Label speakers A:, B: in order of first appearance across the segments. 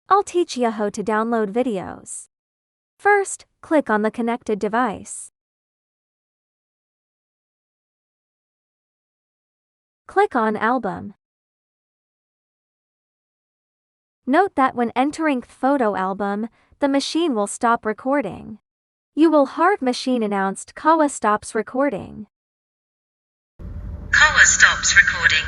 A: I'll teach you how to download videos. First, click on the connected device. Click on Album. Note that when entering photo album, the machine will stop recording. You will hard machine announced KAWA stops recording.
B: KAWA stops recording.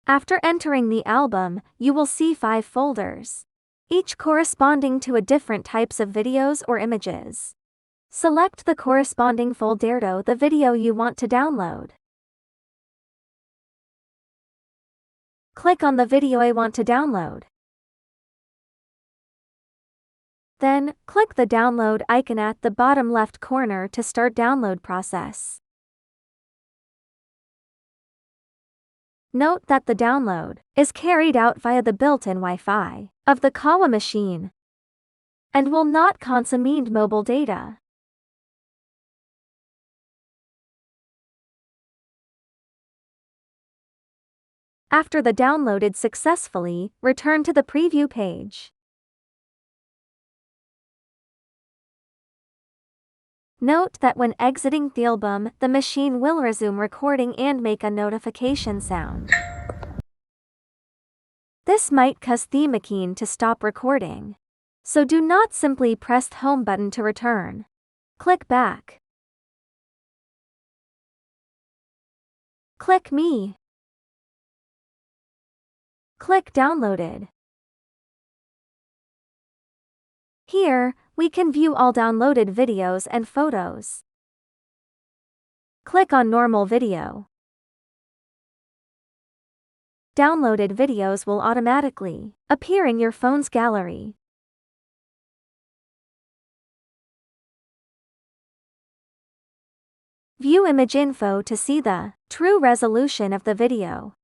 A: After entering the album, you will see 5 folders, each corresponding to a different types of videos or images. Select the corresponding folder, the video you want to download. Click on the video I want to download. Then, click the download icon at the bottom left corner to start download process. Note that the download is carried out via the built-in Wi-Fi of the KAWA machine and will not consume mobile data. After the downloaded successfully, return to the preview page. Note that when exiting the album, the machine will resume recording and make a notification sound. This might cause the machine to stop recording. So do not simply press the home button to return. Click back. Click Me. Click Downloaded. Here, we can view all downloaded videos and photos. Click on Normal Video. Downloaded videos will automatically appear in your phone's gallery. View image info to see the true resolution of the video.